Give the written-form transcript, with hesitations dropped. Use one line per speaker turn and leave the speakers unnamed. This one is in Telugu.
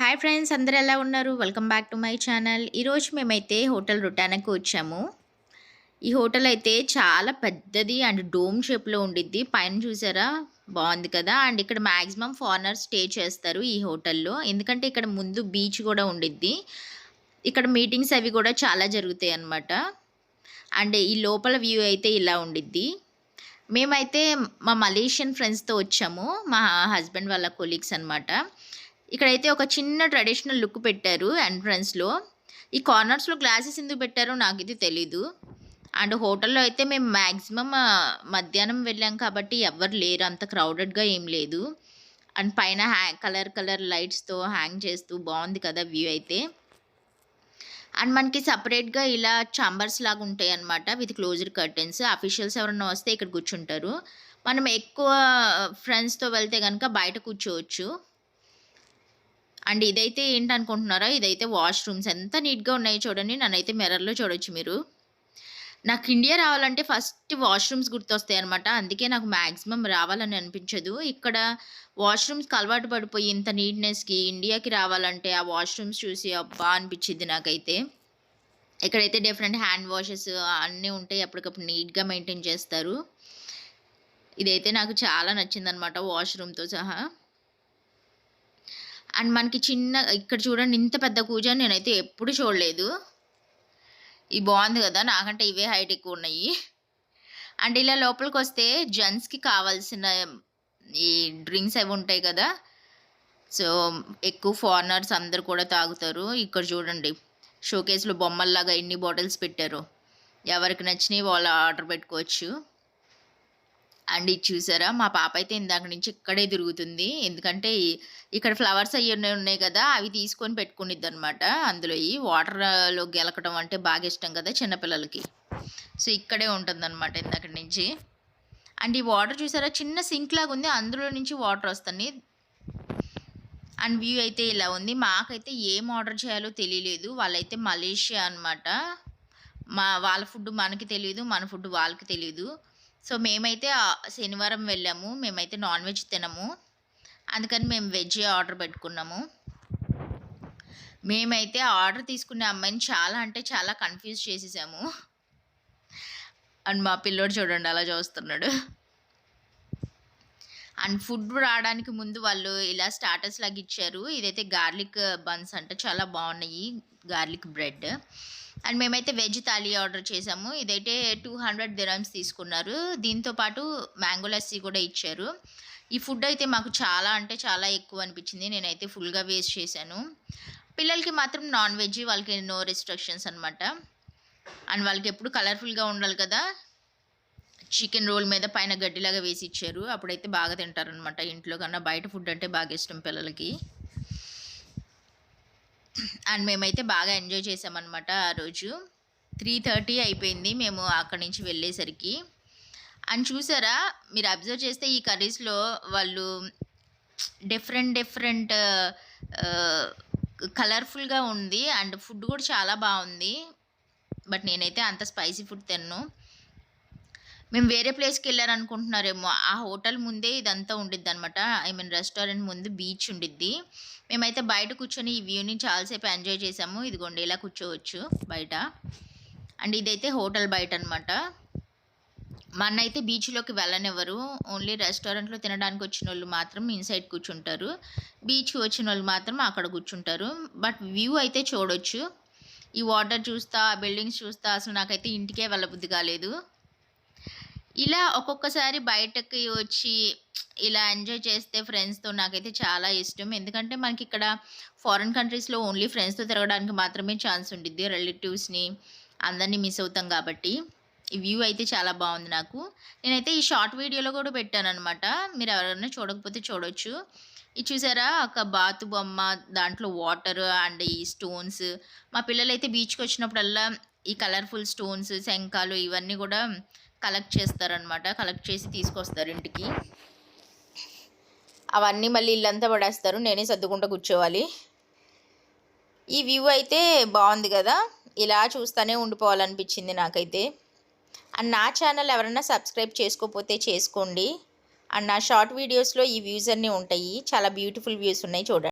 హాయ్ ఫ్రెండ్స్, అందరూ ఎలా ఉన్నారు? Welcome back to my channel. ఈరోజు మేమైతే హోటల్ రుటానాకి వచ్చాము. ఈ హోటల్ అయితే చాలా పెద్దది అండ్ డోమ్ షేప్‌లో ఉండిద్ది. పైన చూసారా? బావుంది కదా! అండ్ ఇక్కడ మాక్సిమం ఫారినర్స్ స్టే చేస్తారు ఈ హోటల్‌లో. ఎందుకంటే ఇక్కడ ముందు బీచ్ గూడా ఉండిద్ది. ఇక్కడ మీటింగ్స్ అవి గూడా చాలా జరుగుతాయన్నమాట. అండ్ ఈ లోపల వ్యూ అయితే ఇలా ఉండిద్ది. మేమైతే మా మలేషియన్ ఫ్రెండ్స్‌తో వచ్చాము. మా హస్బెండ్ వాళ్ళ కొలీగ్స్ అనమాట. ఇక్కడైతే ఒక చిన్న ట్రెడిషనల్ లుక్ పెట్టారు ఎంట్రన్స్‌లో. ఈ కార్నర్స్‌లో గ్లాసెస్ ఎందుకు పెట్టారో నాకైతే తెలీదు. అండ్ హోటల్‌లో అయితే మేము మాక్సిమం మధ్యాహ్నం వెళ్ళాం కాబట్టి ఎవ్వరు లేరు. అంత క్రౌడెడ్‌గా ఏం లేదు. అండ్ పైన కలర్ కలర్ లైట్స్‌తో హ్యాంగ్ చేస్తూ బావుంది కదా వ్యూ అయితే. అండ్ మనకి సెపరేట్‌గా ఇలా చాంబర్స్ లాగా ఉంటాయన్నమాట విత్ క్లోజ్డ్ కర్టెన్స్. అఫీషియల్స్ ఎవరైనా వస్తే ఇక్కడ కూర్చుంటారు. మనం ఎక్కువ ఫ్రెండ్స్‌తో వెళ్తే గనక బయట కూర్చోవచ్చు. అండ్ ఇదైతే ఏంటనుకుంటున్నారా? ఇదైతే వాష్‌రూమ్స్ ఎంత నీట్‌గా ఉన్నాయో చూడండి. నన్నైతే మిర్రర్‌లో చూడొచ్చు మీరు. నాకు ఇండియా రావాలంటే ఫస్ట్ వాష్‌రూమ్స్ గుర్తొస్తాయన్నమాట. అందుకే నాకు మాక్సిమం రావాలని అనిపించదు. ఇక్కడ వాష్‌రూమ్స్‌కి అలవాటు పడిపోయి ఇంత నీట్‌నెస్‌కి ఇండియాకి రావాలంటే ఆ వాష్‌రూమ్స్ చూసి అబ్బా! అనిపిచ్చిద్ది నాకైతే. ఇక్కడైతే డిఫరెంట్ హ్యాండ్ వాషెస్ అన్నీ ఉంటాయి. అప్పటికప్పుడు నీట్‌గా మెయింటైన్ చేస్తారు. ఇదైతే నాకు చాలా నచ్చిందన్నమాట వాష్‌రూమ్‌తో సహా. అండ్ మనకి ఇక్కడ చూడండి ఇంత పెద్ద కూజా నేనైతే ఎప్పుడు చూడలేదు. ఇది బావుంది గదా! నాకంటే ఇవే హైట్ ఎక్కువున్నాయి. అండ్ ఇలా లోపలికొస్తే జెంట్స్‌కి కావాల్సిన ఈ డ్రింక్స్ అవి ఉంటాయి కదా! సో, ఎక్కువ ఫారినర్స్ అందరూ కూడా తాగుతారు. ఇక్కడ చూడండి షోకేస్‌లో బొమ్మల్లాగా ఎన్ని బాటిల్స్ పెట్టారో. ఎవరికి నచ్చినయి వాళ్ళు ఆర్డర్ పెట్టుకోవచ్చు. అండ్ ఇది చూసారా? మా పాప అయితే ఇందాక నుంచి ఇక్కడే తిరుగుతుంది. ఎందుకంటే ఇక్కడ ఫ్లవర్స్ అయ్యి ఉన్నాయి కదా! అవి తీసుకొని పెట్టుకునిద్దనమాట. అందులోయి వాటర్‌లో గెలకడం అంటే బాగా ఇష్టం కదా చిన్న పిల్లలకి. సో, ఇక్కడే ఉంటుందనమాట ఇందాకటి నుంచి. అండ్ ఈ వాటర్ చూసారా? చిన్న సింక్ లాగుంది. అందులో నుంచి వాటర్ వస్తున్నాయి. అండ్ వ్యూ అయితే ఇలా ఉంది. మాకైతే ఏం ఆర్డర్ చేయాలో తెలియలేదు. వాళ్ళైతే మలేషియా అనమాట. వాళ్ళ ఫుడ్ మనకి తెలీదు. మన ఫుడ్ వాళ్ళకి తెలీదు. సో, మేమైతే శనివారం వెళ్ళాము. మేమైతే నాన్ వెజ్ తినము. అందుకని మేము వెజ్జే ఆర్డర్ పెట్టుకున్నాము. మేమైతే ఆర్డర్ తీసుకునే అమ్మాయిని చాలా అంటే చాలా కన్‌ఫ్యూజ్ చేసేసాము. అండ్ మా పిల్లోడు చూడండి అలా చూస్తున్నాడు. అండ్ ఫుడ్ రావడానికి ముందు వాళ్ళు ఇలా స్టార్టర్స్ లాగా ఇచ్చారు. ఇదైతే గార్లిక్ బన్స్ అంట. చాలా బావున్నాయి. Garlic bread. అండ్ మేమైతే వెజ్ థాలీ ఆర్డర్ చేసాము. ఇదైతే 200 దిర్హమ్స్ తీసుకున్నారు. దీంతో పాటు మ్యాంగో లస్సీ కూడా ఇచ్చారు. ఈ ఫుడ్ అయితే మాకు చాలా అంటే చాలా ఎక్కువ అనిపించింది. నేనైతే ఫుల్‌గా వేస్ట్ చేశాను. పిల్లలకి మాత్రం నాన్ వెజ్ వాళ్ళకి నో రిస్ట్రిక్షన్స్ అనమాట. అండ్ వాళ్ళకి ఎప్పుడు కలర్‌ఫుల్‌గా ఉండాలి కదా! చికెన్ రోల్ మీద పైన గడ్డిలాగా వేసి ఇచ్చారు. అప్పుడైతే బాగా తింటారనమాట. ఇంట్లో కన్నా బయట ఫుడ్ అంటే బాగా ఇష్టం పిల్లలకి. అండ్ మేమైతే బాగా ఎంజాయ్ చేసామనమాట ఆ రోజు. 3:30 అయిపోయింది మేము అక్కడి నుంచి వెళ్ళేసరికి. అండ్ చూసారా? మీరు అబ్జర్వ్ చేస్తే ఈ కర్రీస్‌లో వాళ్ళు డిఫరెంట్ డిఫరెంట్ ఆహ్, కలర్‌ఫుల్‌గా ఉంది. అండ్ ఫుడ్ కూడా చాలా బావుంది. బట్ నేనైతే అంత స్పైసీ ఫుడ్ తినను. మేము వేరే ప్లేస్‌కెళ్లారనుకుంటున్నారేమో. ఆ హోటల్ ముందే ఇదంతా ఉండిద్దనమాట. ఐ మీన్ రెస్టారెంట్ ముందు బీచ్ ఉండిద్ది. మేమైతే బయట కూర్చొని ఈ వ్యూని చాలా సేపు ఎంజాయ్ చేసాము. ఇదిగోండి ఇలా కూర్చోవచ్చు బయట. అండ్ ఇదైతే హోటల్ బయటనమాట. మన్నైతే బీచ్‌లోకి వెళ్ళనివ్వరు. ఓన్లీ రెస్టారెంట్‌లో తినడానికి వచ్చినోళ్ళు మాత్రం ఇన్‌సైడ్ కూర్చుంటారు. బీచ్‌కి వచ్చినోళ్ళు మాత్రం అక్కడ కూర్చుంటారు. బట్ వ్యూ అయితే చూడొచ్చు. ఈ వాటర్ చూస్తా, ఆ బిల్డింగ్స్ చూస్తా అసలు నాకైతే ఇంటికే వెళ్ళబుద్ధి కాలేదు. ఇలా ఒక్కొక్కసారి బయటకి వచ్చి ఇలా ఎంజాయ్ చేస్తే ఫ్రెండ్స్‌తో నాకైతే చాలా ఇష్టం. ఎందుకంటే మనకిక్కడ ఫారిన్ కంట్రీస్‌లో ఓన్లీ ఫ్రెండ్స్‌తో తిరగడానికి మాత్రమే ఛాన్స్ ఉండిద్ది. రిలేటివ్స్‌ని అందరిని మిస్ అవుతాం కాబట్టి. ఈ వ్యూ అయితే చాలా బావుంది నాకు. నేనైతే ఈ షార్ట్ వీడియోలో కూడా పెట్టాననమాట. మీరు ఎవరైనా చూడకపోతే చూడొచ్చు. ఇది చూసారా? ఒక బాతు బొమ్మ, దాంట్లో వాటర్ అండ్ ఈ స్టోన్స్. మా పిల్లలైతే బీచ్‌కొచ్చినప్పుడల్లా ఈ కలర్‌ఫుల్ స్టోన్స్, శంఖాలు ఇవన్నీ కూడా కలెక్ట్ చేస్తారనమాట. కలెక్ట్ చేసి తీసుకొస్తారు ఇంటికి. అవన్నీ మళ్ళీ ఇల్లంతా పడేస్తారు. నేనే సర్దుకుంటూ కూర్చోవాలి. ఈ వ్యూ అయితే బావుంది గదా! ఇలా చూస్తానే ఉండిపోవాలనిపించింది నాకైతే. అండ్ నా ఛానల్ ఎవరైనా సబ్స్క్రైబ్ చేసుకోకపోతే చేసుకోండి. అండ్ నా షార్ట్ వీడియోస్‌లో ఈ వ్యూస్ అన్నీ ఉంటాయి. చాలా బ్యూటిఫుల్ వ్యూస్ ఉన్నాయి చూడండి.